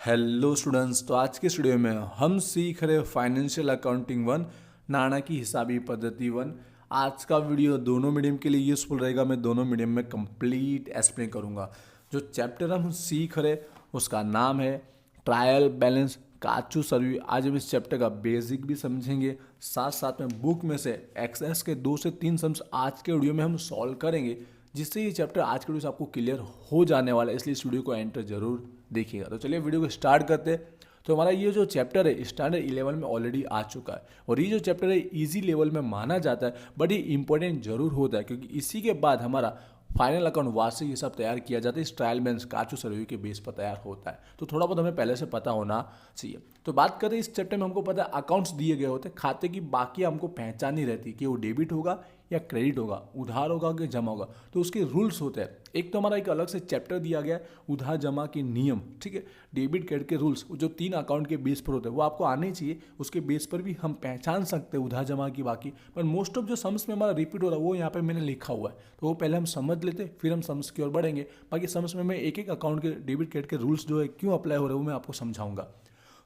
Hello students, तो आज के स्टूडियो में हम सीख रहे फाइनेंशियल अकाउंटिंग 1 नाणाकी हिसाबी पद्धति 1। आज का वीडियो दोनों मीडियम के लिए यूजफुल रहेगा। मैं दोनों मीडियम में कंप्लीट एक्सप्लेन करूंगा। जो चैप्टर हम सीख रहे उसका नाम है ट्रायल बैलेंस काचू सर्वी। आज हम इस चैप्टर का बेसिक भी समझेंगे, साथ साथ में बुक में से एक्सेस के 2 से 3 सम्स आज के वीडियो में हम सॉल्व करेंगे, जिससे ये चैप्टर आज के वीडियो से आपको क्लियर हो जाने वाला है। इसलिए इस वीडियो को एंटर जरूर देखिएगा। तो चलिए वीडियो को स्टार्ट करते हैं। तो हमारा ये जो चैप्टर है स्टैंडर्ड 11 में ऑलरेडी आ चुका है, और ये जो चैप्टर है इजी लेवल में माना जाता है, बट ये इंपॉर्टेंट जरूर होता है, क्योंकि इसी के बाद हमारा फाइनल अकाउंट वार्षिक ये सब तैयार किया जाता है। इस ट्रायल बैलेंस काचू सर्वे के बेस पर तैयार होता है, तो थोड़ा बहुत हमें पहले से पता होना चाहिए। तो बात करें इस चैप्टर में, हमको पता है अकाउंट्स दिए गए होते हैं, खाते की बाकी हमको पहचान नहीं रहती कि वो डेबिट होगा या क्रेडिट होगा, उधार होगा कि जमा होगा। तो उसके रूल्स होते हैं। एक तो हमारा एक अलग से चैप्टर दिया गया है उधार जमा के नियम, ठीक है, डेबिट क्रेडिट के रूल्स, जो 3 अकाउंट के बेस पर होते हैं वो आपको आने चाहिए। उसके बेस पर भी हम पहचान सकते हैं उधार जमा की बाकी, पर मोस्ट ऑफ जो सम्स में हमारा रिपीट हो रहा है वो यहाँ पे मैंने लिखा हुआ है, तो वो पहले हम समझ लेते, फिर हम सम्स की ओर बढ़ेंगे। बाकी सम्स में मैं एक एक अकाउंट के डेबिट क्रेडिट के रूल्स जो है क्यों अप्लाई हो रहे हैं वो मैं आपको समझाऊंगा।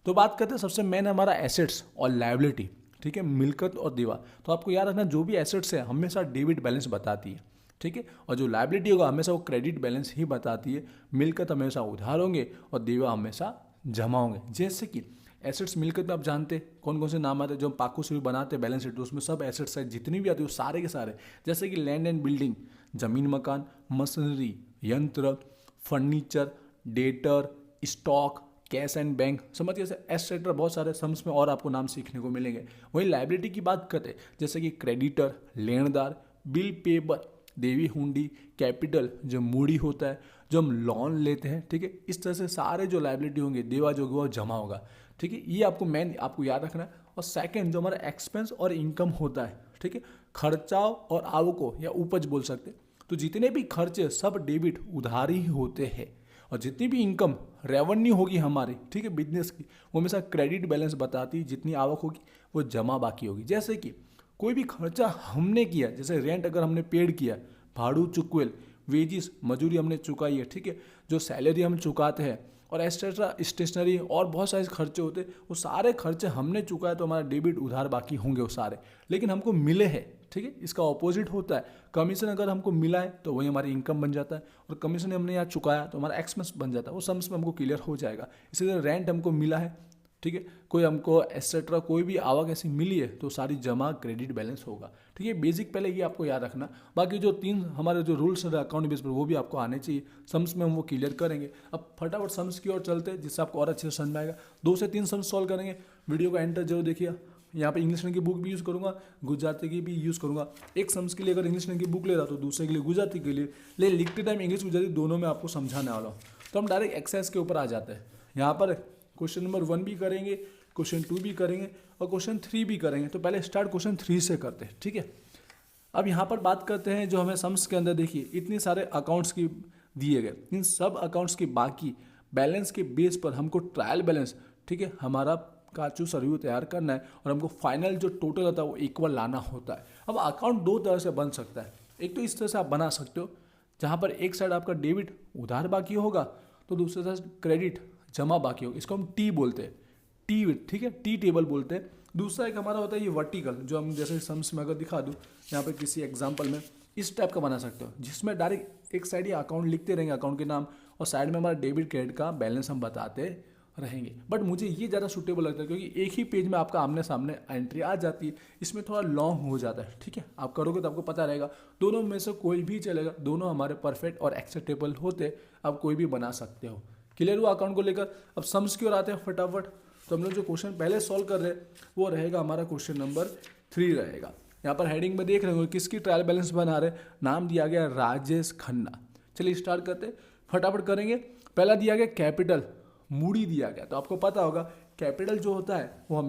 तो बात करते हैं सबसे मेन हमारा एसेट्स और लायबिलिटी, ठीक है, मिलकत और देवा। तो आपको याद रखना, जो भी एसेट्स है हमेशा डेबिट बैलेंस बताती है, ठीक है, और जो लायबिलिटी होगा हमेशा वो क्रेडिट बैलेंस ही बताती है। मिलकत हमेशा उधार होंगे और देवा हमेशा जमा होंगे। जैसे कि एसेट्स मिलकत में आप जानते हैं कौन कौन से नाम आते हैं, जो हम पाकू शुरू बनाते हैं बैलेंस शीट, तो उसमें सब एसेट्स है जितनी भी आती है वो सारे के सारे, जैसे कि लैंड एंड बिल्डिंग, जमीन मकान, मशीनरी, यंत्र, furniture, debtor, stock, cash and bank, समझिए एटसेट्रा, बहुत सारे सम्स में और आपको नाम सीखने को मिलेंगे। वहीं लायबिलिटी की बात करते हैं, जैसे कि क्रेडिटर, लेनदार, बिल पेबर, देवी हुंडी, कैपिटल जो मूड़ी होता है, जो हम लोन लेते हैं, ठीक है, इस तरह से सारे जो लायबिलिटी होंगे, देवा जो होगा वो जमा होगा, ठीक है। ये आपको मेन आपको याद रखना है। और सेकंड जो हमारा एक्सपेंस और इनकम होता है, ठीक है, खर्चाओं और आवको या उपज बोल सकते हैं। तो जितने भी खर्चे सब डेबिट उधार ही होते हैं, और जितनी भी इनकम रेवेन्यू होगी हमारी, ठीक है, बिजनेस की, वो हमेशा क्रेडिट बैलेंस बताती है। जितनी आवक होगी वो जमा बाकी होगी। जैसे कि कोई भी खर्चा हमने किया, जैसे रेंट अगर हमने पेड किया, भाड़ू चुकवेल, वेजिस मजूरी हमने चुकाई है, ठीक है, जो सैलरी हम चुकाते हैं, और एक्स्ट्रा स्टेशनरी और बहुत सारे खर्चे होते हैं, वो सारे खर्चे हमने चुकाए तो हमारा डेबिट उधार बाकी होंगे वो सारे, लेकिन हमको मिले हैं, ठीक है। इसका ऑपोजिट होता है, कमीशन अगर हमको मिला है तो वही हमारी इनकम बन जाता है, और कमीशन हमने यहाँ चुकाया तो हमारा एक्सपेंस बन जाता है। वो सम्स में हमको क्लियर हो जाएगा। इसी तरह रेंट हमको मिला है, ठीक है, कोई हमको एक्सेट्रा कोई भी आवक ऐसी मिली है तो सारी जमा क्रेडिट बैलेंस होगा, ठीक है। बेसिक पहले ये आपको याद रखना। बाकी जो 3 हमारे जो रूल्स है अकाउंट बेस पर वो भी आपको आने चाहिए। सम्स में हम वो क्लियर करेंगे। अब फटाफट सम्स की ओर चलते हैं, जिससे आपको और अच्छे से समझ में आएगा। 2 से 3 सम्स सॉल्व करेंगे। वीडियो का एंटर जरूर देखिए। यहाँ पे इंग्लिश की बुक भी यूज़ करूँगा, गुजराती की भी यूज़ करूँगा। एक सम्स के लिए अगर इंग्लिश की बुक ले रहा तो दूसरे के लिए गुजराती के लिए ले, लिखते टाइम इंग्लिश गुजराती दोनों में आपको समझाने वाला हूँ। तो हम डायरेक्ट एक्सरसाइज के ऊपर आ जाते हैं। यहाँ पर क्वेश्चन नंबर 1 भी करेंगे, क्वेश्चन 2 भी करेंगे और क्वेश्चन 3 भी करेंगे। तो पहले स्टार्ट क्वेश्चन 3 से करते हैं, ठीक है। अब यहाँ पर बात करते हैं, जो हमें सम्स के अंदर देखिए इतने सारे अकाउंट्स की दिए गए, इन सब अकाउंट्स की बाकी बैलेंस के बेस पर हमको ट्रायल बैलेंस, ठीक है, हमारा काचू सर्व्यू तैयार करना है, और हमको फाइनल जो टोटल होता है वो इक्वल लाना होता है। अब अकाउंट 2 तरह से बन सकता है। एक तो इस तरह से आप बना सकते हो, जहाँ पर एक साइड आपका डेबिट उधार बाकी होगा तो दूसरे साइड क्रेडिट जमा बाकी होगा। इसको हम टी बोलते हैं, टी, ठीक है, टी टेबल बोलते हैं। दूसरा एक हमारा होता है ये वर्टिकल, जो हम जैसे सम्स में अगर दिखा दूँ यहाँ पे किसी एग्जांपल में, इस टाइप का बना सकते हो, जिसमें डायरेक्ट एक साइड ही अकाउंट लिखते रहेंगे, अकाउंट के नाम, और साइड में हमारा डेबिट क्रेडिट का बैलेंस हम बताते रहेंगे। बट मुझे ये ज़्यादा सूटेबल लगता है, क्योंकि एक ही पेज में आपका आमने सामने एंट्री आ जाती है। इसमें थोड़ा लॉन्ग हो जाता है, ठीक है, आप करोगे तो आपको पता रहेगा। दोनों में से कोई भी चलेगा, दोनों हमारे परफेक्ट और एक्सेप्टेबल होते, आप कोई भी बना सकते हो। क्लियर हुआ अकाउंट को लेकर। अब सम्स की ओर आते हैं फटाफट। तो हम लोग जो क्वेश्चन पहले सॉल्व कर रहे हैं वो रहेगा हमारा क्वेश्चन नंबर 3 रहेगा। यहाँ पर हेडिंग में देख रहे हो किसकी ट्रायल बैलेंस बना रहे, नाम दिया गया राजेश खन्ना। चलिए स्टार्ट करते हैं, फटाफट करेंगे। पहला दिया गया कैपिटल, मूड़ी दिया गया। तो आपको पता होगा कैपिटल जो होता है वो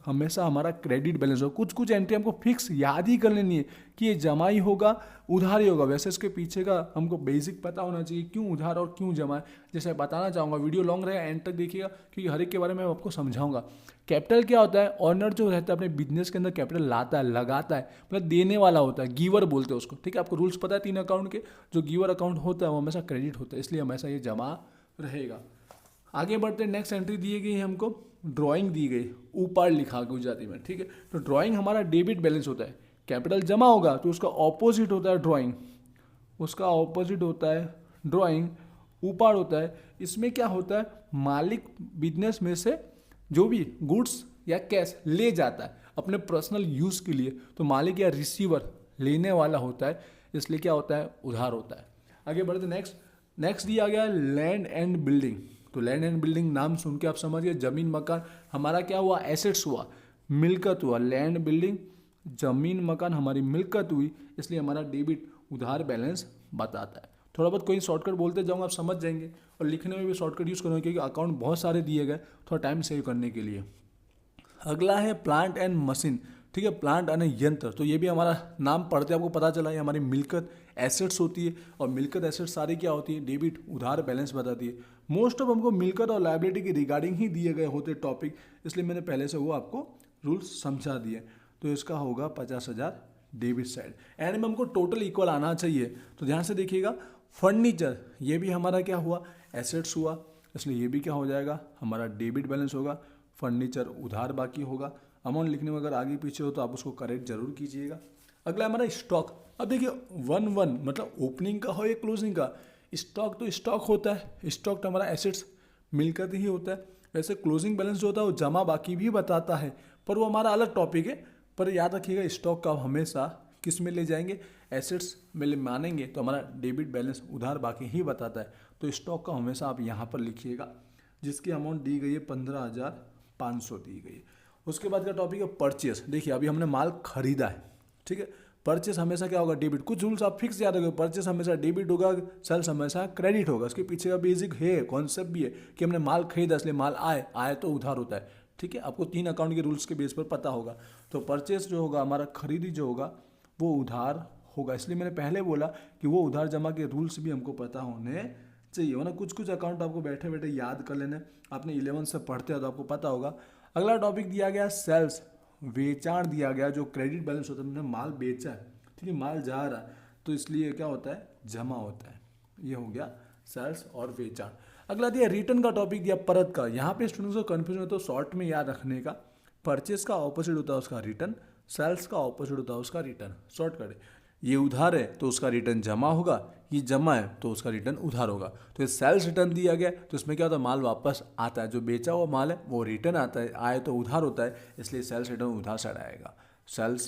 हमेशा हमारा क्रेडिट बैलेंस हो। कुछ कुछ एंट्री हमको फिक्स याद ही कर लेनी है कि ये जमा ही होगा, उधार ही होगा। वैसे इसके पीछे का हमको बेसिक पता होना चाहिए, क्यों उधार और क्यों जमा है। जैसे बताना चाहूँगा, वीडियो लॉन्ग रहेगा, एंड तक देखिएगा, क्योंकि हर एक के बारे में मैं आपको समझाऊंगा। कैपिटल क्या होता है, ऑनर जो रहता है अपने बिजनेस के अंदर कैपिटल लाता है, लगाता है, मतलब देने वाला होता है, गिवर बोलते हैं उसको, ठीक है। आपको रूल्स पता है 3 अकाउंट के। जो गिवर अकाउंट होता है वो हमेशा क्रेडिट होता है, इसलिए हमेशा ये जमा रहेगा। आगे बढ़ते नेक्स्ट एंट्री दी गई है हमको, ड्राइंग दी गई, ऊपर लिखा गुजराती में, ठीक है। तो ड्राइंग हमारा डेबिट बैलेंस होता है, कैपिटल जमा होगा तो उसका ऑपोजिट होता है ड्राइंग, उसका ऑपोजिट होता है ड्राइंग, ऊपर होता है। इसमें क्या होता है, मालिक बिजनेस में से जो भी गुड्स या कैश ले जाता है अपने पर्सनल यूज़ के लिए, तो मालिक या रिसीवर लेने वाला होता है, इसलिए क्या होता है, उधार होता है। आगे बढ़ते नेक्स्ट दिया गया लैंड एंड बिल्डिंग। तो लैंड एंड बिल्डिंग नाम सुन के आप समझ गए, जमीन मकान हमारा क्या हुआ, एसेट्स हुआ, मिल्कत हुआ। लैंड बिल्डिंग जमीन मकान हमारी मिल्कत हुई, इसलिए हमारा डेबिट उधार बैलेंस बताता है। थोड़ा बहुत कोई शॉर्टकट बोलते जाऊँगा, आप समझ जाएंगे, और लिखने में भी शॉर्टकट यूज़ करूँगा क्योंकि अकाउंट बहुत सारे दिए गए, थोड़ा टाइम सेव करने के लिए। अगला है प्लांट एंड मशीन, ठीक है, प्लांट एंड यंत्र। तो ये भी हमारा नाम पढ़ते आपको पता चला, ये हमारी मिल्कत एसेट्स होती है, और मिल्कत एसेट्स सारी क्या होती है, डेबिट उधार बैलेंस बताती है। मोस्ट ऑफ हमको मिल्कत और लायबिलिटी के रिगार्डिंग ही दिए गए होते टॉपिक, इसलिए मैंने पहले से वो आपको रूल्स समझा दिए। तो इसका होगा 50,000 डेबिट साइड। एंड में हमको टोटल इक्वल आना चाहिए, तो ध्यान से देखिएगा। फर्नीचर ये भी हमारा क्या हुआ, एसेट्स हुआ, इसलिए ये भी क्या हो जाएगा, हमारा डेबिट बैलेंस होगा। फर्नीचर उधार बाकी होगा। अमाउंट लिखने में अगर आगे पीछे हो तो आप उसको करेक्ट जरूर कीजिएगा। अगला हमारा स्टॉक। अब देखिए 1-1 मतलब ओपनिंग का हो या क्लोजिंग का, स्टॉक तो स्टॉक होता है, स्टॉक तो हमारा एसेट्स मिलकर ही होता है। वैसे क्लोजिंग बैलेंस जो होता है वो जमा बाकी भी बताता है, पर वो हमारा अलग टॉपिक है। पर याद रखिएगा स्टॉक का हमेशा किस में ले जाएंगे, एसेट्स में ले मानेंगे, तो हमारा डेबिट बैलेंस उधार बाकी ही बताता है। तो स्टॉक का हमेशा आप यहाँ पर लिखिएगा, जिसकी अमाउंट दी गई है 15,500 दी गई है। उसके बाद का टॉपिक है परचेस। देखिए अभी हमने माल खरीदा है, ठीक है, परचेस हमेशा क्या होगा, डेबिट। कुछ रूल्स आप फिक्स याद रखोगे, परचेस हमेशा डेबिट होगा, सेल्स हमेशा क्रेडिट होगा। इसके पीछे का बेसिक है, कॉन्सेप्ट भी है कि हमने माल खरीदा इसलिए माल आए तो उधार होता है, ठीक है। आपको 3 अकाउंट के रूल्स के बेस पर पता होगा। तो परचेस जो होगा हमारा, खरीदी जो होगा वो उधार होगा, इसलिए मैंने पहले बोला कि वो उधार जमा के रूल्स भी हमको पता होने चाहिए, वरना कुछ अकाउंट आपको बैठे बैठे याद कर लेने, आपने 11 से पढ़ते हो तो आपको पता होगा। अगला टॉपिक दिया गया सेल्स, बेचाण दिया गया। जो क्रेडिट बैलेंस होता है, हमने माल बेचा है, ठीक है, माल जा रहा है, तो इसलिए क्या होता है, जमा होता है। ये हो गया सेल्स और बेचाण। अगला दिया रिटर्न का टॉपिक दिया, परत का। यहाँ पे स्टूडेंट्स को कन्फ्यूजन होता है, शॉर्ट में याद रखने का, परचेस का ऑपोजिट होता है उसका रिटर्न, सेल्स का ऑपोजिट होता है उसका रिटर्न। शॉर्ट करें, ये उधार है तो उसका रिटर्न जमा होगा, ये जमा है तो उसका रिटर्न उधार होगा। तो ये सेल्स रिटर्न दिया गया, तो इसमें क्या होता है, माल वापस आता है, जो बेचा हुआ माल है वो रिटर्न आता है, आए तो उधार होता है, इसलिए सेल्स रिटर्न उधार साइड आएगा। सेल्स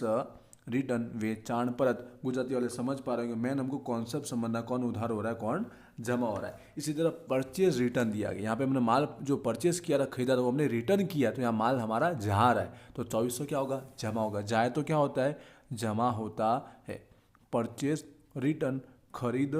रिटर्न वेचाण परत। गुजराती वाले समझ पा रहे होंगे, मेन हमको कॉन्सेप्ट समझना, कौन उधार हो रहा है कौन जमा हो रहा है। इसी तरह परचेज रिटर्न दिया गया, यहाँ पे हमने माल जो परचेज किया था, खरीदा था, वो हमने रिटर्न किया, तो यहाँ माल हमारा जा रहा है, तो 2400 क्या होगा, जमा होगा। जाए तो क्या होता है, जमा होता है। परचेज रिटर्न खरीद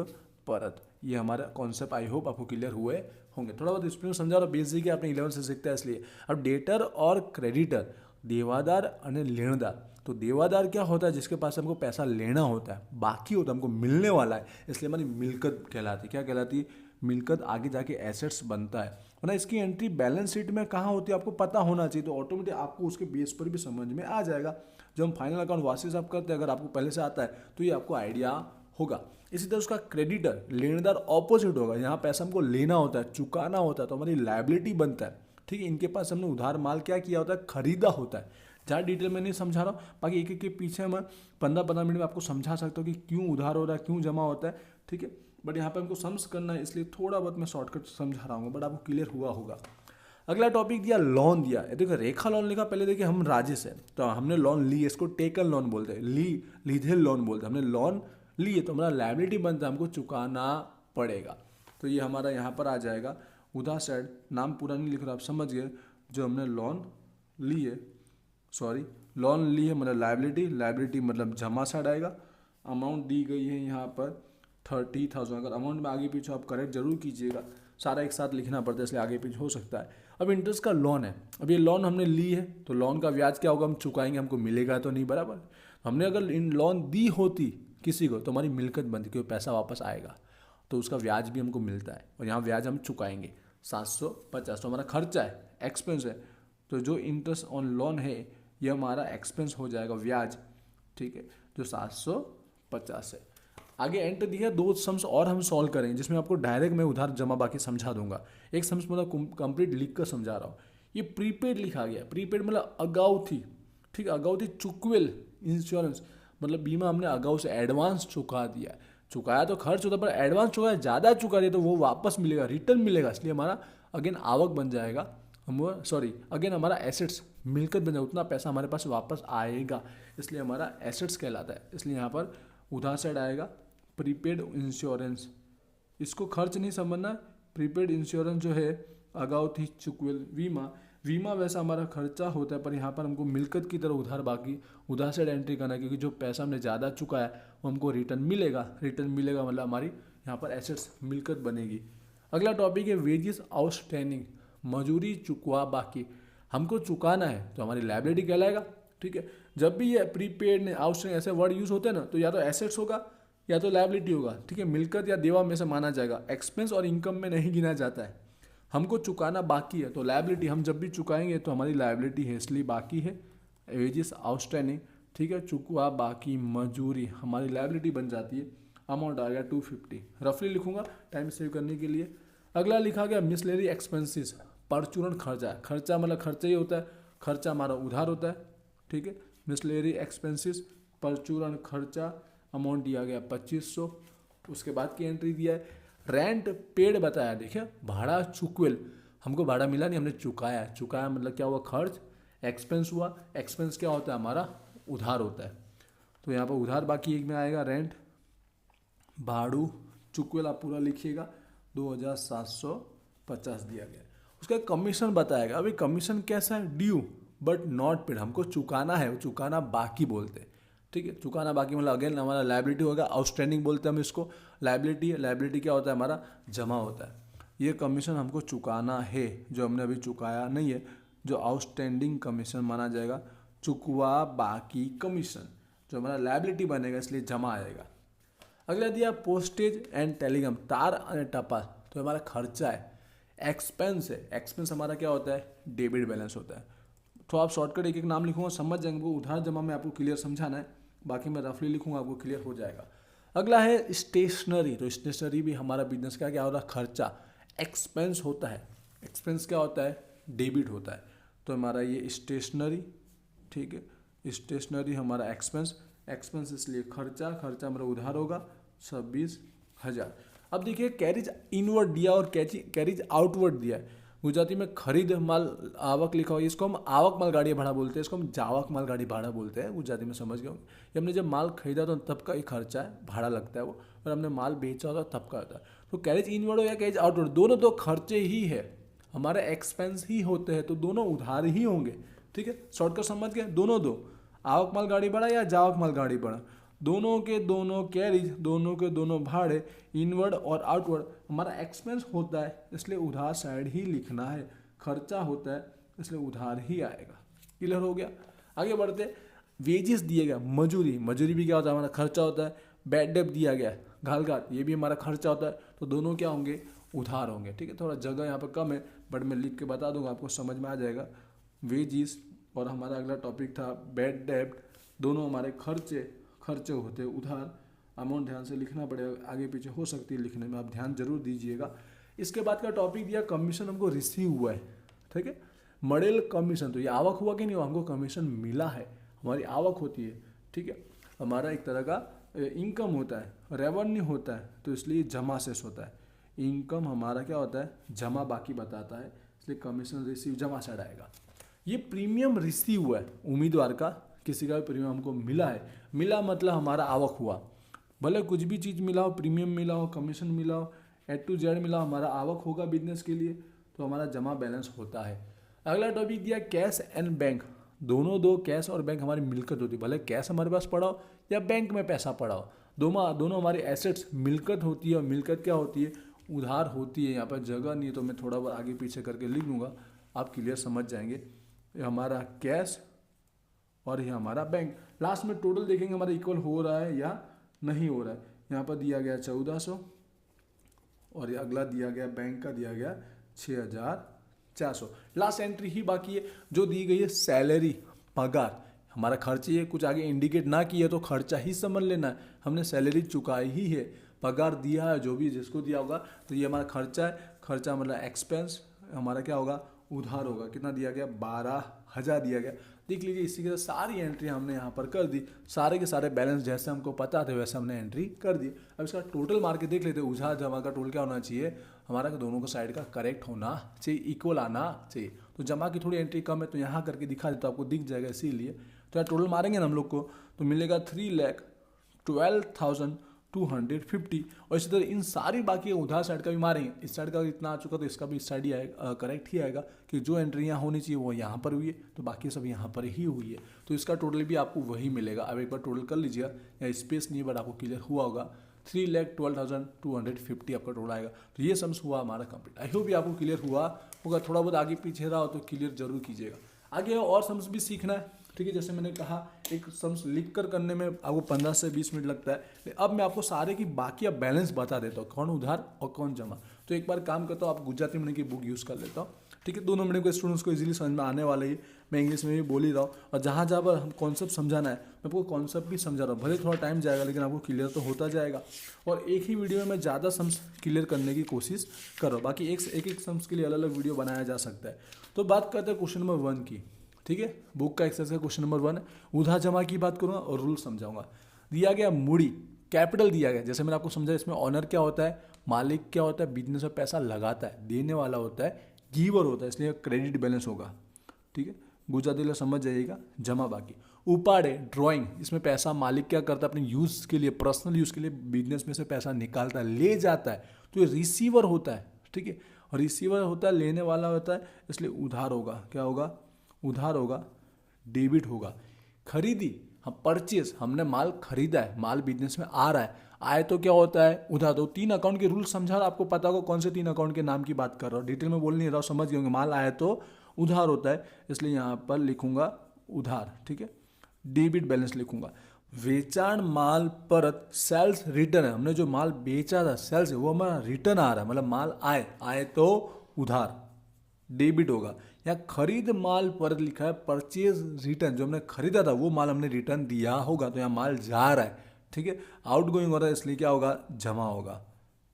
परत, ये हमारा कॉन्सेप्ट आई होप आपको क्लियर हुए होंगे। थोड़ा बहुत स्प्रिंग समझा और बेसिक है, आपने 11 से सीखता है इसलिए। अब डेटर और क्रेडिटर, देवादार और लेनदार। तो देवादार क्या होता है, जिसके पास हमको पैसा लेना होता है, बाकी होता है, हमको मिलने वाला है, इसलिए हमारी मिल्कत कहलाती है। क्या कहलाती है, मिल्कत। आगे जाके एसेट्स बनता है, वरना इसकी एंट्री बैलेंस शीट में कहाँ होती है आपको पता होना चाहिए, तो ऑटोमेटिक आपको उसके बेस पर भी समझ में आ जाएगा। जब हम फाइनल अकाउंट वापस आप करते हैं, अगर आपको पहले से आता है तो ये आपको आइडिया होगा। इसी तरह उसका क्रेडिटर, लेनदार ऑपोजिट होगा, यहाँ पैसा हमको लेना होता है, चुकाना होता है, तो हमारी लायबिलिटी बनता है, ठीक है। इनके पास हमने उधार माल क्या किया होता है, खरीदा होता है। ज़्यादा डिटेल में नहीं समझा रहा हूँ, बाकी एक एक के पीछे मैं 15-15 मिनट में आपको समझा सकता हूँ कि क्यों उधार हो रहा है, क्यों जमा होता है, ठीक है। बट यहाँ पे हमको सम्स करना है, इसलिए थोड़ा बहुत मैं शॉर्टकट समझा रहा हूँ, बट आपको क्लियर हुआ होगा। अगला टॉपिक दिया लोन दिया, देखो रेखा लोन लिखा, पहले देखिए हम राजेश है तो हमने लोन ली, इसको टेकन लोन बोलते हैं, लीधे लोन बोलते हैं। हमने लोन लिए तो हमारा लायबिलिटी बनता है, हमको चुकाना पड़ेगा, तो ये हमारा यहाँ पर आ जाएगा। उधार साइड, नाम पूरा नहीं लिख रहा, आप समझ गए, जो हमने लोन लिए, लोन ली है मतलब लायबिलिटी मतलब जमा साइड आएगा। अमाउंट दी गई है यहाँ पर 30,000, अगर अमाउंट में आगे पीछे आप करेक्ट जरूर कीजिएगा, सारा एक साथ लिखना पड़ता है इसलिए आगे पीछे हो सकता है। अब इंटरेस्ट का लोन है, अब ये लोन हमने ली है तो लोन का ब्याज क्या होगा, हम चुकाएंगे, हमको मिलेगा तो नहीं, बराबर। हमने अगर इन लोन दी होती किसी को तो हमारी मिल्कत बनती, क्योंकि पैसा वापस आएगा तो उसका ब्याज भी हमको मिलता है, और यहाँ ब्याज हम चुकाएंगे 750, तो हमारा खर्चा है, एक्सपेंस है। तो जो इंटरेस्ट ऑन लोन है ये हमारा एक्सपेंस हो जाएगा, ब्याज, ठीक है, जो 750 है। आगे एंट्री दी है, 2 सम्स और हम सॉल्व करेंगे जिसमें आपको डायरेक्ट मैं उधार जमा बाकी समझा दूंगा। एक सम्स मतलब कंप्लीट लिख कर समझा रहा हूँ। ये प्रीपेड लिखा गया, प्रीपेड मतलब अगाऊ थी, ठीक है, अगाऊ थी। चुकवेल इंश्योरेंस मतलब बीमा हमने अगाऊ से एडवांस चुका दिया, चुकाया तो खर्च होता, पर एडवांस चुकाया, ज़्यादा चुका दिया तो वो वापस मिलेगा, रिटर्न मिलेगा, इसलिए हमारा अगेन आवक बन जाएगा, हम सॉरी अगेन हमारा एसेट्स मिलकर बन जाएगा, उतना पैसा हमारे पास वापस आएगा, इसलिए हमारा एसेट्स कहलाता है। इसलिए यहाँ पर उधार साइड आएगा प्रीपेड इंश्योरेंस, इसको खर्च नहीं समझना। प्रीपेड इंश्योरेंस जो है अगाऊ थी चुकवेल बीमा, बीमा वैसा हमारा खर्चा होता है, पर यहाँ पर हमको मिलकत की तरह उधार बाकी उधार साइड एंट्री करना है, क्योंकि जो पैसा हमने ज़्यादा चुकाया वो हमको रिटर्न मिलेगा, रिटर्न मिलेगा मतलब हमारी यहाँ पर एसेट्स मिलकत बनेगी। अगला टॉपिक है वेजेस आउटस्टैंडिंग, मजूरी चुकवा बाकी, हमको चुकाना है तो हमारी लायबिलिटी कहलाएगा, ठीक है। जब भी ये प्रीपेड ने आउटस्टैंडिंग ऐसे वर्ड यूज होते हैं ना, तो या तो एसेट्स होगा या तो लायबिलिटी होगा, ठीक है, मिलकत या देवा में से माना जाएगा, एक्सपेंस और इनकम में नहीं गिना जाता है। हमको चुकाना बाकी है तो लायबिलिटी, हम जब भी चुकाएंगे तो हमारी लायबिलिटी है, इसलिए बाकी है वेजेस आउटस्टैंडिंग, ठीक है, चुकवा बाकी मजूरी हमारी लायबिलिटी बन जाती है। अमाउंट आ गया 250, रफली लिखूंगा टाइम सेव करने के लिए। अगला लिखा गया मिसलेरी एक्सपेंसेस, परचूरण खर्चा, खर्चा मतलब खर्चा ही होता है, खर्चा हमारा उधार होता है, ठीक है। मिसलेरी एक्सपेंसेस परचूरण खर्चा, अमाउंट दिया गया 2500। उसके बाद की एंट्री दिया है रेंट पेड बताया, देखिए भाड़ा चुकवेल, हमको भाड़ा मिला नहीं, हमने चुकाया, चुकाया मतलब क्या हुआ खर्च, एक्सपेंस हुआ, एक्सपेंस क्या होता है हमारा उधार होता है, तो यहाँ पर उधार बाकी एक में आएगा रेंट, भाड़ू चुकवेल आप पूरा लिखिएगा 2750 दिया गया। उसका कमीशन बताएगा, अभी कमीशन कैसा है, ड्यू बट नॉट पेड, हमको चुकाना है, चुकाना बाकी बोलते हैं, ठीक है, चुकाना बाकी मतलब अगेन हमारा लायबिलिटी होगा, आउटस्टैंडिंग बोलते हैं हम इसको, लायबिलिटी है, लायबिलिटी क्या होता है हमारा जमा होता है, ये कमीशन हमको चुकाना है जो हमने अभी चुकाया नहीं है, जो आउटस्टैंडिंग कमीशन माना जाएगा, चुकवा बाकी कमीशन जो हमारा लायबिलिटी बनेगा, इसलिए जमा आएगा। अगला दिया पोस्टेज एंड टेलीग्राम, तार और टपाल, तो हमारा खर्चा है, एक्सपेंस है, एक्सपेंस हमारा क्या होता है डेबिट बैलेंस होता है। तो आप शॉर्टकट एक एक नाम लिखूंगा समझ जाएंगे, वो उधार जमा में आपको क्लियर समझाना है, बाकी मैं रफली लिखूंगा आपको क्लियर हो जाएगा। अगला है स्टेशनरी, तो स्टेशनरी भी हमारा बिजनेस का क्या होता है खर्चा, एक्सपेंस होता है, एक्सपेंस क्या होता है डेबिट होता है, तो हमारा ये स्टेशनरी, ठीक है, स्टेशनरी हमारा एक्सपेंस, एक्सपेंस इसलिए खर्चा, खर्चा हमारा उधार होगा 26,000। अब देखिए कैरिज इनवर्ड दिया और कैरिज आउटवर्ड दिया है, गुजराती में खरीद माल आवक लिखा हुआ है, इसको हम आवक माल गाड़ी भाड़ा बोलते हैं, इसको हम जावक माल गाड़ी भाड़ा बोलते हैं, गुजराती में समझ गए होंगे। ये हमने जब माल खरीदा तो तब का ही खर्चा है, भाड़ा लगता है वो, और हमने माल बेचा होता तब का होता है। तो कैरेज इनवर्ड हो या कैरेज आउटवर्ड, दोनों दो खर्चे ही है, हमारे एक्सपेंस ही होते हैं, तो दोनों उधार ही होंगे, ठीक है, शॉर्टकट समझ गए, दोनों दो, आवक माल गाड़ी भाड़ा या जावक माल गाड़ी भाड़ा, दोनों के दोनों कैरिज, दोनों के दोनों भाड़े, इनवर्ड और आउटवर्ड हमारा एक्सपेंस होता है, इसलिए उधार साइड ही लिखना है, खर्चा होता है इसलिए उधार ही आएगा। क्लियर हो गया। आगे बढ़ते, वेजेस दिए गया, मजूरी, मजूरी भी क्या होता है हमारा खर्चा होता है, बैड डेब्ट दिया गया घालघात, ये भी हमारा खर्चा होता है, तो दोनों क्या होंगे उधार होंगे, ठीक है। थोड़ा जगह यहाँ पर कम है बट मैं लिख के बता दूंगा, आपको समझ में आ जाएगा। वेजेस और हमारा अगला टॉपिक था बैड डेब्ट, दोनों हमारे खर्चे होते हैं उधार, अमाउंट ध्यान से लिखना पड़ेगा, आगे पीछे हो सकती है लिखने में, आप ध्यान जरूर दीजिएगा। इसके बाद का टॉपिक दिया कमीशन हमको रिसीव हुआ है, ठीक है, मॉडल कमीशन, तो ये आवक हुआ कि नहीं हुआ, हमको कमीशन मिला है, हमारी आवक होती है, ठीक है, हमारा एक तरह का इनकम होता है, रेवेन्यू होता है, तो इसलिए जमा शेष होता है, इनकम हमारा क्या होता है जमा बाकी बताता है, इसलिए कमीशन रिसीव जमा साइड आएगा। ये प्रीमियम रिसीव हुआ है उम्मीदवार का, किसी का भी प्रीमियम हमको मिला है, मिला मतलब हमारा आवक हुआ, भले कुछ भी चीज़ मिला हो, प्रीमियम मिला हो, कमीशन मिला हो, A to Z मिला, हमारा आवक होगा बिजनेस के लिए, तो हमारा जमा बैलेंस होता है। अगला टॉपिक दिया कैश एंड बैंक, दोनों दो कैश और बैंक हमारी मिलकत होती है, भले कैश हमारे पास पड़ा हो या बैंक में पैसा पड़ा हो, दोनों हमारी एसेट्स मिलकत होती है, और मिलकत क्या होती है उधार होती है। यहाँ पर जगह नहीं है तो मैं थोड़ा बहुत आगे पीछे करके लिख दूंगा, आप क्लियर समझ जाएंगे। ये हमारा कैश और ये हमारा बैंक, लास्ट में टोटल देखेंगे हमारा इक्वल हो रहा है या नहीं हो रहा है। यहाँ पर दिया गया 1400 और ये अगला दिया गया बैंक का दिया गया 6400, लास्ट एंट्री ही बाकी है जो दी गई है सैलरी पगार, हमारा खर्च ही है, कुछ आगे इंडिकेट ना किया तो खर्चा ही समझ लेना है। हमने सैलरी चुकाई ही है, पगार दिया है, जो भी जिसको दिया होगा, तो ये हमारा खर्चा है। खर्चा मतलब एक्सपेंस हमारा क्या होगा, उधार होगा। कितना दिया गया, 12,000 दिया गया। देख लीजिए, इसी के साथ सारी एंट्री हमने यहाँ पर कर दी, सारे के सारे बैलेंस जैसे हमको पता थे वैसे हमने एंट्री कर दी। अब इसका टोटल मार के देख लेते हैं, उधार जमा का टोटल क्या होना चाहिए हमारा, दोनों को साइड का करेक्ट होना चाहिए, इक्वल आना चाहिए। तो जमा की थोड़ी एंट्री कम है तो यहाँ करके दिखा देता हूँ, आपको दिख जाएगा। इसीलिए तो यहाँ टोटल मारेंगे ना हम लोग को तो मिलेगा 3,12,250। और इसी तरह इन सारी बाकी उधार साइड का भी मारेंगे, इस साइड का इतना आ चुका तो इसका भी इस साइड ही आएगा, करेक्ट ही आएगा कि जो एंट्री यहाँ होनी चाहिए वो यहाँ पर हुई है, तो बाकी सब यहाँ पर ही हुई है। तो इसका टोटल भी आपको वही मिलेगा। अब एक बार टोटल कर लीजिएगा, या स्पेस नहीं बट आपको क्लियर हुआ होगा। 3,12,250 आपका टोटल आएगा। तो ये सम्स हुआ हमारा कंप्लीट। आई होप ये आपको क्लियर हुआ होगा। थोड़ा बहुत आगे पीछे रहा हो तो क्लियर जरूर कीजिएगा। आगे और सम्स भी सीखना है, ठीक है। जैसे मैंने कहा एक सम्स लिख कर करने में आपको 15 से 20 मिनट लगता है। अब मैं आपको सारे की बाकी अब बैलेंस बता देता हूँ, कौन उधार और कौन जमा। तो एक बार काम करता हूँ, आप गुजराती मीडियम की बुक यूज़ कर लेता हूँ, ठीक है। दोनों मीडियम के स्टूडेंट्स को इजीली समझ में आने वाला ही, मैं इंग्लिश में भी बोल ही रहा हूँ। और जहाँ जहाँ पर हम कॉन्सेप्ट समझाना है मैं आपको कॉन्सेप्ट भी समझा रहा हूँ, भले थोड़ा टाइम जाएगा लेकिन आपको क्लियर तो होता जाएगा। और एक ही वीडियो में मैं ज़्यादा सम्स क्लियर करने की कोशिश कर रहा हूँ। बाकी एक सम्स के लिए अलग अलग वीडियो बनाया जा सकता है। तो बात करते हैं क्वेश्चन नंबर 1 की, ठीक है। बुक का एक्सरसाइज का क्वेश्चन नंबर 1 है। उधार जमा की बात करूँगा और रूल समझाऊंगा। दिया गया मूडी, कैपिटल दिया गया, जैसे मैंने आपको समझा। इसमें ऑनर क्या होता है, मालिक क्या होता है, बिजनेस में पैसा लगाता है, देने वाला होता है, गिवर होता है, इसलिए क्रेडिट बैलेंस होगा, ठीक है। गुजराती लोग समझ जाइएगा। जमा बाकी उपाड़े, ड्राइंग, इसमें पैसा मालिक क्या करता है अपने यूज़ के लिए, पर्सनल यूज़ के लिए बिजनेस में से पैसा निकालता है, ले जाता है, तो ये रिसीवर होता है, ठीक है। और रिसीवर होता है, लेने वाला होता है, इसलिए उधार होगा। क्या होगा, उधार होगा, डेबिट होगा। खरीदी, हम परचेज, हमने माल खरीदा है, माल बिजनेस में आ रहा है, आए तो क्या होता है, उधार। तो 3 अकाउंट के रूल समझा, आपको पता होगा कौन से 3 अकाउंट के नाम की बात कर रहा हूँ, डिटेल में बोल नहीं रहा हूँ, समझ गए होंगे। माल आए तो उधार होता है, इसलिए यहाँ पर लिखूंगा उधार, ठीक है। डेबिट बैलेंस लिखूंगा। वेचाण माल परत, सेल्स रिटर्न है, हमने जो माल बेचा था सेल्स है, वो हमारा रिटर्न आ रहा है, मतलब माल आए तो उधार, डेबिट होगा। या खरीद माल परत लिखा है, परचेज रिटर्न, जो हमने खरीदा था वो माल हमने रिटर्न दिया होगा, तो यहाँ माल जा रहा है, ठीक है। आउट गोइंग हो रहा है, इसलिए क्या होगा, जमा होगा।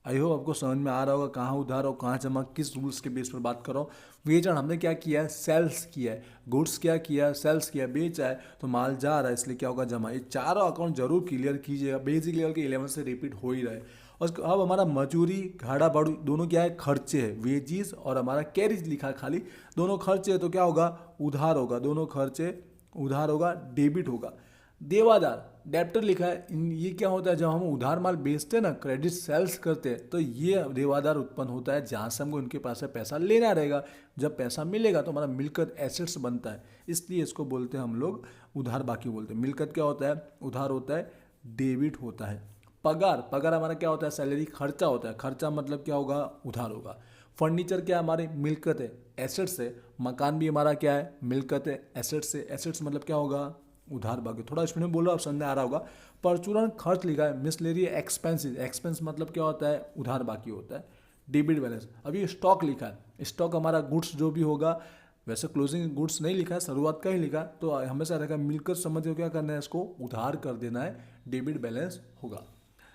आई होप आपको समझ में आ रहा होगा कहाँ उधार और कहाँ जमा, किस रूल्स के बेस पर बात कर रहा हूँ। वेचाण हमने क्या किया है, सेल्स किया है, गुड्स क्या किया, सेल्स किया, बेचा है, तो माल जा रहा है, इसलिए क्या होगा, जमा। ये चारों अकाउंट जरूर क्लियर कीजिएगा, बेसिक लेवल के 11 से रिपीट हो ही रहे। और अब हमारा मजूरी, भाड़ा बाड़ू दोनों क्या है, खर्चे है, वेजीज और हमारा कैरिज लिखा है खाली, दोनों खर्चे है, तो क्या होगा, उधार होगा, दोनों खर्चे उधार होगा, डेबिट होगा। देवादार, डेप्टर लिखा है, ये क्या होता है, जब हम उधार माल बेचते हैं ना, क्रेडिट सेल्स करते हैं, तो ये देवादार उत्पन्न होता है, जहाँ से हमको इनके पास से पैसा लेना रहेगा। जब पैसा मिलेगा तो हमारा मिलकत एसेट्स बनता है, इसलिए इसको बोलते हैं हम लोग उधार बाकी बोलते हैं। मिलकत क्या होता है, उधार होता है, डेबिट होता है। पगार, पगार हमारा क्या होता है, सैलरी, खर्चा होता है, खर्चा मतलब क्या होगा, उधार होगा। फर्नीचर क्या है, हमारी मिलकत है, एसेट्स है। मकान भी हमारा क्या है, मिलकत है, एसेट्स है, एसेट्स मतलब क्या होगा, उधार बाकी। थोड़ा स्पीड में बोल रहा हूँ, आप समझ में आ रहा होगा। परचूरण खर्च लिखा है, मिसलेरी एक्सपेंसेस, एक्सपेंस मतलब क्या होता है, उधार बाकी होता है। डेबिट बैलेंस, अभी स्टॉक लिखा है, स्टॉक हमारा गुड्स जो भी होगा, वैसे क्लोजिंग गुड्स नहीं लिखा है, शुरुआत का ही लिखा, तो हमेशा रहेगा मिलकर समझ के क्या करना है, इसको उधार कर देना है, डेबिट बैलेंस होगा।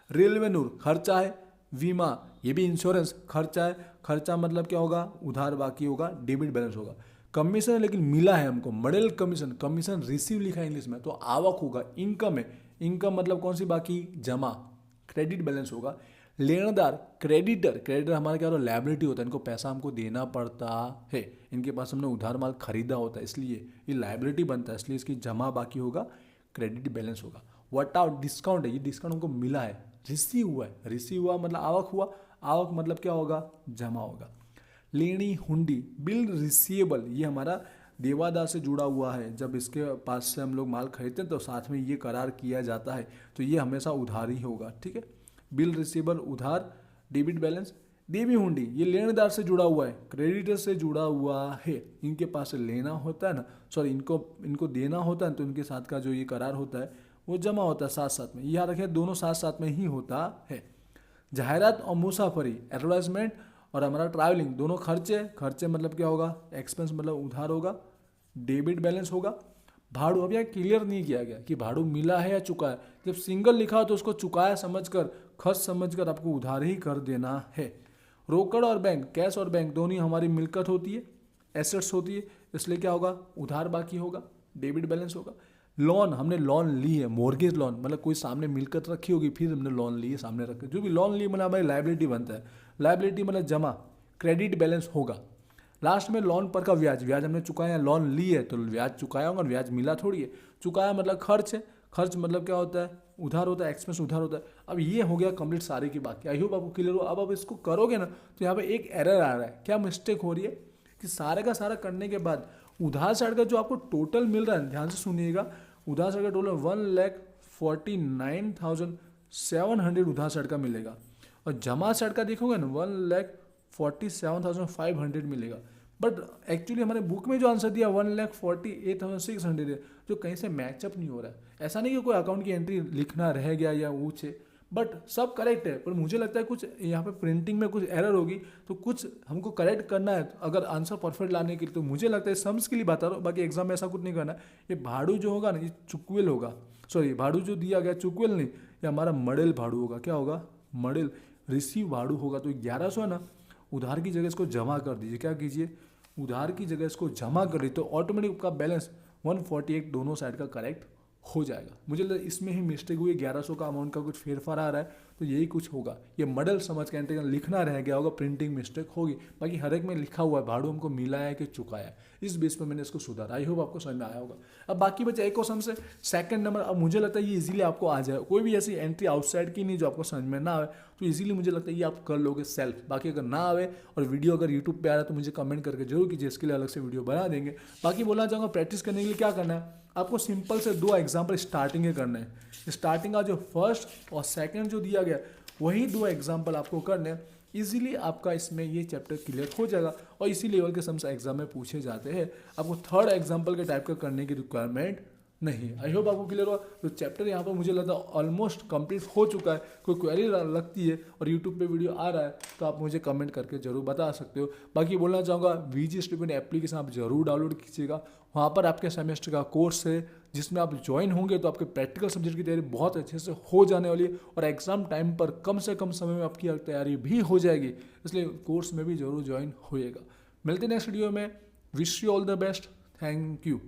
रेलवे खर्चा है, बीमा ये भी इंश्योरेंस खर्चा है, खर्चा मतलब क्या होगा, उधार बाकी होगा, डेबिट बैलेंस होगा। कमीशन लेकिन मिला है हमको, मॉडल कमीशन, कमीशन रिसीव लिखा है इंग्लिश में, तो आवक होगा। इनकम है, इनकम मतलब कौन सी बाकी, जमा, क्रेडिट बैलेंस होगा। लेनदार, क्रेडिटर, क्रेडिटर हमारा क्या होता है, लायबिलिटी होता है, इनको पैसा हमको देना पड़ता है, इनके पास हमने उधार माल खरीदा होता है, इसलिए ये लायबिलिटी बनता है, इसलिए इसकी जमा बाकी होगा, क्रेडिट बैलेंस होगा। वट आउट, डिस्काउंट है, ये डिस्काउंट हमको मिला है, रिसीव हुआ है, रिसीव हुआ मतलब आवक हुआ, आवक मतलब क्या होगा, जमा होगा। लेनी हुंडी, बिल रिसीवेबल, ये हमारा देवादार से जुड़ा हुआ है, जब इसके पास से हम लोग माल खरीदते हैं तो साथ में ये करार किया जाता है, तो ये हमेशा उधार ही होगा, ठीक है। बिल रिसीवेबल उधार, डेबिट बैलेंस। देवी हुंडी, ये लेनदार से जुड़ा हुआ है, क्रेडिटर से जुड़ा हुआ है, इनके पास से लेना होता है ना, सॉरी इनको देना होता है, तो इनके साथ का जो ये करार होता है वो जमा होता है साथ साथ में, याद रखें दोनों साथ साथ में ही होता है। जाहिरात और मुसाफरी, एडवर्टाइजमेंट और हमारा ट्रैवलिंग, दोनों खर्चे, खर्चे मतलब क्या होगा, एक्सपेंस मतलब उधार होगा, डेबिट बैलेंस होगा। भाड़ू अब यहाँ क्लियर नहीं किया गया कि भाड़ू मिला है या चुका है। जब सिंगल लिखा हो तो उसको चुकाया समझकर, खर्च समझकर आपको उधार ही कर देना है। रोकड़ और बैंक, कैश और बैंक दोनों हमारी मिलकत होती है, एसेट्स होती है, इसलिए क्या होगा, उधार बाकी होगा, डेबिट बैलेंस होगा। लोन, हमने लोन ली है, मॉर्गेज लोन मतलब कोई सामने मिलकत रखी होगी फिर हमने लोन ली है सामने रख के, जो भी लोन ली मतलब हमारी लायबिलिटी बनता है। लायबिलिटी मतलब जमा, क्रेडिट बैलेंस होगा। लास्ट में लोन पर का ब्याज, ब्याज हमने चुकाया, लोन ली है तो ब्याज चुकाया होगा, ब्याज मिला थोड़ी है। चुकाया मतलब खर्च है, खर्च मतलब क्या होता है, उधार होता है, एक्सपेंस उधार होता है। अब ये हो गया कंप्लीट सारी की बाकी। आई होप आपको क्लियर हो। अब आप इसको करोगे ना तो यहाँ पे एक एरर आ रहा है। क्या मिस्टेक हो रही है कि सारे का सारा करने के बाद उधार साइड का जो आपको टोटल मिल रहा है, ध्यान से सुनिएगा, उधार साइड का टोटल 1,49,700 उधार साइड का मिलेगा, और जमा साइड का देखोगे ना 1,47,500 मिलेगा। बट एक्चुअली हमारे बुक में जो आंसर दिया 1,48,600 है, जो कहीं से मैचअप नहीं हो रहा है। ऐसा नहीं कि कोई अकाउंट की एंट्री लिखना रह गया या ऊँच है, बट सब करेक्ट है, पर मुझे लगता है कुछ यहाँ पे प्रिंटिंग में कुछ एरर होगी, तो कुछ हमको करेक्ट करना है अगर आंसर परफेक्ट लाने के लिए। तो मुझे लगता है सम्स के लिए बता रहा हूँ, बाकी एग्जाम में ऐसा कुछ नहीं करना है। ये भाड़ू जो होगा ना ये चुकवेल होगा, सॉरी भाड़ू जो दिया गया चुकवेल नहीं, ये हमारा मॉडल भाड़ू होगा। क्या होगा, मॉडल रिसीव भाड़ू होगा। तो 1100 है ना, उधार की जगह इसको जमा कर दीजिए। क्या कीजिए, उधार की जगह इसको जमा कर दीजिए, तो ऑटोमेटिक का बैलेंस 148 दोनों साइड का करेक्ट हो जाएगा। मुझे लगता है इसमें ही मिस्टेक हुई, 1100 का अमाउंट का कुछ फेरफार आ रहा है, तो यही कुछ होगा। ये मॉडल समझ के एंट्री लिखना रह गया होगा, प्रिंटिंग मिस्टेक होगी। बाकी हर एक में लिखा हुआ है भाड़ू हमको मिला है कि चुकाया है, इस बेस पर मैंने इसको सुधारा। आई होप आपको समझ में आया होगा। अब बाकी बचा एक क्वेश्चन से सेकंड नंबर। अब मुझे लगता है ये इजीली आपको आ जाए, कोई भी ऐसी एंट्री आउटसाइड की नहीं जो आपको समझ में ना आए, तो इजीली मुझे लगता है ये आप कर लोगे सेल्फ। बाकी अगर ना आए और वीडियो अगर यूट्यूब पे आ रहा है तो मुझे कमेंट करके जरूर कीजिए, इसके लिए अलग से वीडियो बना देंगे। बाकी बोलना चाहूँगा प्रैक्टिस करने के लिए क्या करना है, आपको सिंपल से 2 एग्जाम्पल स्टार्टिंग के करने हैं। स्टार्टिंग का जो फर्स्ट और सेकंड जो दिया गया वही 2 एग्जाम्पल आपको करने हैं। इजीली आपका इसमें ये चैप्टर क्लियर हो जाएगा, और इसी लेवल के सम्स एग्जाम में पूछे जाते हैं। आपको थर्ड एग्जाम्पल के टाइप का करने की रिक्वायरमेंट नहीं। आई होप आपको क्लियर हुआ। तो चैप्टर यहाँ पर मुझे लगता है ऑलमोस्ट कंप्लीट हो चुका है। कोई क्वेरी लगती है और यूट्यूब पे वीडियो आ रहा है तो आप मुझे कमेंट करके जरूर बता सकते हो। बाकी बोलना चाहूँगा वीजी स्टूडेंट एप्लीकेशन आप जरूर डाउनलोड कीजिएगा। वहाँ पर आपके सेमेस्टर का कोर्स है जिसमें आप ज्वाइन होंगे तो आपके प्रैक्टिकल सब्जेक्ट की तैयारी बहुत अच्छे से हो जाने वाली है, और एग्जाम टाइम पर कम से कम समय में आपकी तैयारी भी हो जाएगी। इसलिए कोर्स में भी जरूर ज्वाइन होइएगा। मिलते हैं नेक्स्ट वीडियो में। Wish you all the best. Thank you.